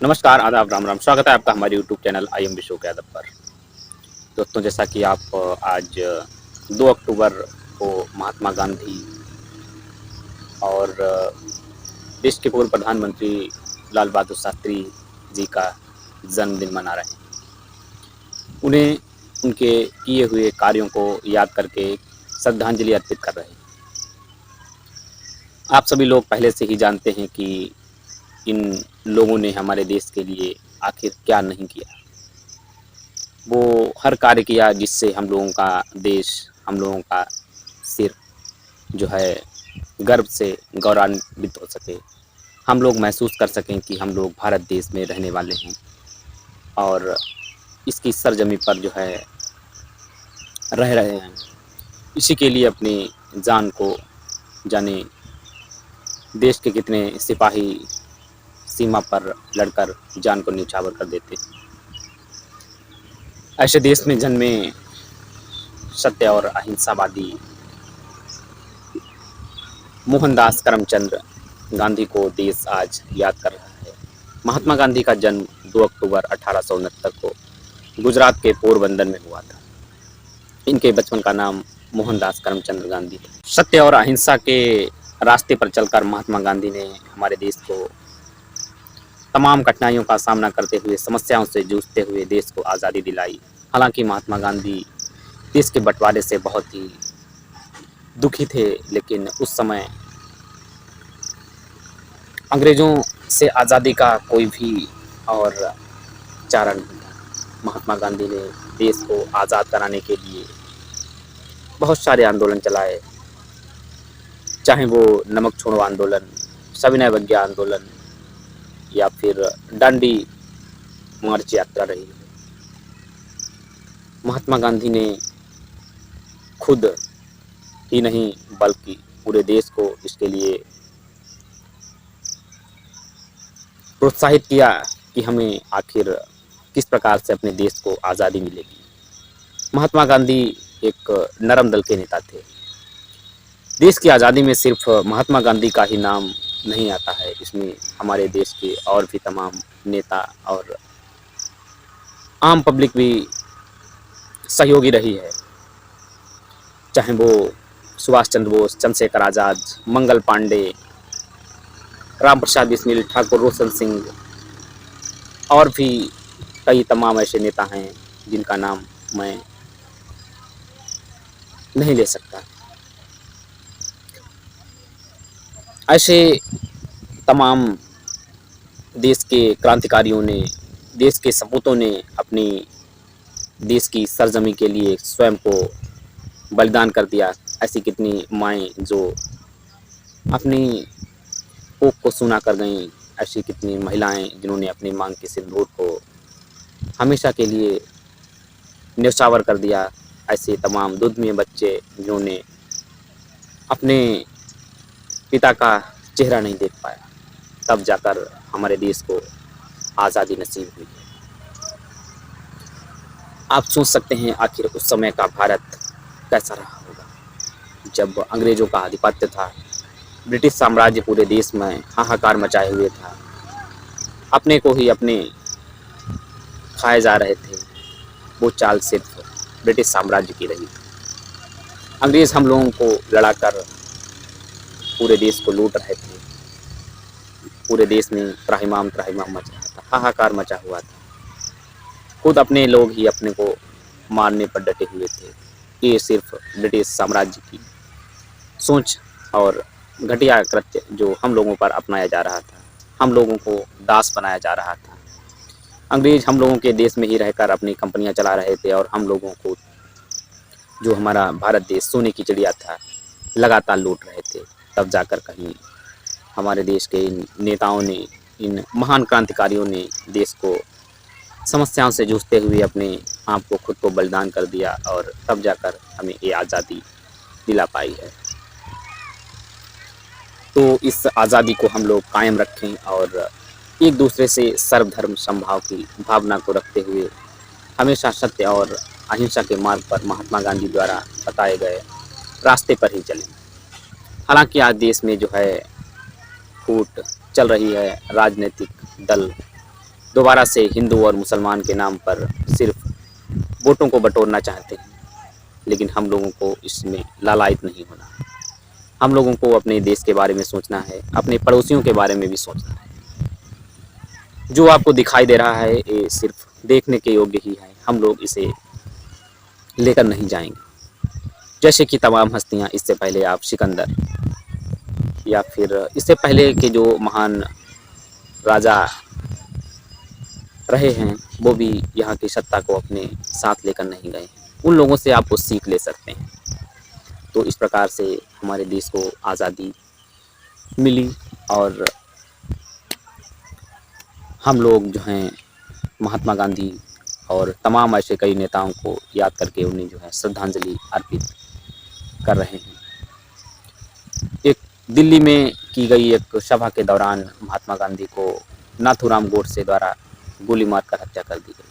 नमस्कार, आदाब, राम राम। स्वागत है आपका हमारे YouTube channel I am Vishu के अदब पर। दोस्तों, जैसा कि आप आज 2 अक्टूबर को महात्मा गांधी और देश के पूर्व प्रधानमंत्री लाल बहादुर शास्त्री जी का जन्मदिन मना रहे हैं। उन्हें उनके किए हुए कार्यों को याद करके श्रद्धांजलि अर्पित कर रहे हैं। आप सभी लोग पहले से ही जानते हैं कि इन लोगों ने हमारे देश के लिए आखिर क्या नहीं किया। वो हर कार्य किया जिससे हम लोगों का देश, हम लोगों का सिर जो है गर्व से गौरवान्वित हो सके। हम लोग महसूस कर सकें कि हम लोग भारत देश में रहने वाले हैं और इसकी सरजमी पर जो है रह रहे हैं। इसी के लिए अपनी जान को, जाने देश के कितने सिपाही सीमा पर लड़कर जान को न्यौछावर कर देते हैं। ऐसे देश में जन्मे सत्य और अहिंसावादी मोहनदास करमचंद गांधी को देश आज याद कर रहा है। महात्मा गांधी का जन्म 2 अक्टूबर 1869 को गुजरात के पोरबंदर में हुआ था। इनके बचपन का नाम मोहनदास करमचंद गांधी था। सत्य और अहिंसा के रास्ते पर चलकर महात्मा गांधी ने हमारे देश को तमाम कठिनाइयों का सामना करते हुए, समस्याओं से जूझते हुए देश को आज़ादी दिलाई। हालांकि महात्मा गांधी देश के बंटवारे से बहुत ही दुखी थे, लेकिन उस समय अंग्रेज़ों से आज़ादी का कोई भी और चारा नहीं था। महात्मा गांधी ने देश को आज़ाद कराने के लिए बहुत सारे आंदोलन चलाए, चाहे वो नमक छोड़ो आंदोलन, सविनय अवज्ञा आंदोलन या फिर दांडी मार्च यात्रा रही। महात्मा गांधी ने खुद ही नहीं बल्कि पूरे देश को इसके लिए प्रोत्साहित किया कि हमें आखिर किस प्रकार से अपने देश को आज़ादी मिलेगी। महात्मा गांधी एक नरम दल के नेता थे। देश की आज़ादी में सिर्फ महात्मा गांधी का ही नाम नहीं आता है, इसमें हमारे देश के और भी तमाम नेता और आम पब्लिक भी सहयोगी रही है, चाहे वो सुभाष चंद्र बोस, चंद्रशेखर आज़ाद, मंगल पांडे, राम प्रसाद बिस्मिल, ठाकुर रोशन सिंह और भी कई तमाम ऐसे नेता हैं जिनका नाम मैं नहीं ले सकता। ऐसे तमाम देश के क्रांतिकारियों ने, देश के सपूतों ने अपनी देश की सरजमी के लिए स्वयं को बलिदान कर दिया। ऐसी कितनी माएँ जो अपनी कोख को सूना कर गईं, ऐसी कितनी महिलाएं जिन्होंने अपनी मांग के सिंदूर को हमेशा के लिए न्यौछावर कर दिया। ऐसे तमाम दुधमय बच्चे जिन्होंने अपने पिता का चेहरा नहीं देख पाया, तब जाकर हमारे देश को आज़ादी नसीब हुई। आप सोच सकते हैं आखिर उस समय का भारत कैसा रहा होगा, जब अंग्रेज़ों का आधिपत्य था, ब्रिटिश साम्राज्य पूरे देश में हाहाकार मचाए हुए था, अपने को ही अपने खाए जा रहे थे। वो चाल सिर्फ ब्रिटिश साम्राज्य की रही। अंग्रेज़ हम लोगों को लड़ाकर पूरे देश को लूट रहे थे। पूरे देश में त्राहिमाम मच रहा था, हाहाकार मचा हुआ था। खुद अपने लोग ही अपने को मारने पर डटे हुए थे। ये सिर्फ ब्रिटिश साम्राज्य की सोच और घटिया कृत्य जो हम लोगों पर अपनाया जा रहा था, हम लोगों को दास बनाया जा रहा था। अंग्रेज़ हम लोगों के देश में ही रहकर अपनी कंपनियां चला रहे थे और हम लोगों को, जो हमारा भारत देश सोने की चिड़िया था, लगातार लूट रहे थे। तब जाकर कहीं हमारे देश के इन नेताओं ने, इन महान क्रांतिकारियों ने देश को समस्याओं से जूझते हुए अपने आप को, खुद को बलिदान कर दिया और तब जाकर हमें ये आज़ादी दिला पाई है। तो इस आज़ादी को हम लोग कायम रखें और एक दूसरे से सर्वधर्म समभाव की भावना को रखते हुए हमेशा सत्य और अहिंसा के मार्ग पर महात्मा गांधी द्वारा बताए गए रास्ते पर ही चलें। हालांकि आज देश में जो है फूट चल रही है, राजनीतिक दल दोबारा से हिंदू और मुसलमान के नाम पर सिर्फ वोटों को बटोरना चाहते हैं। लेकिन हम लोगों को इसमें लालायित नहीं होना। हम लोगों को अपने देश के बारे में सोचना है, अपने पड़ोसियों के बारे में भी सोचना है। जो आपको दिखाई दे रहा है ये सिर्फ देखने के योग्य ही है, हम लोग इसे लेकर नहीं जाएंगे। जैसे कि तमाम हस्तियां, इससे पहले आप सिकंदर या फिर इससे पहले के जो महान राजा रहे हैं, वो भी यहाँ की सत्ता को अपने साथ लेकर नहीं गए हैं। उन लोगों से आप कुछ सीख ले सकते हैं। तो इस प्रकार से हमारे देश को आज़ादी मिली और हम लोग जो हैं महात्मा गांधी और तमाम ऐसे कई नेताओं को याद करके उन्हें जो है श्रद्धांजलि अर्पित कर रहे हैं। एक दिल्ली में की गई एक सभा के दौरान महात्मा गांधी को नाथूराम गोडसे द्वारा गोली मारकर हत्या कर दी गई।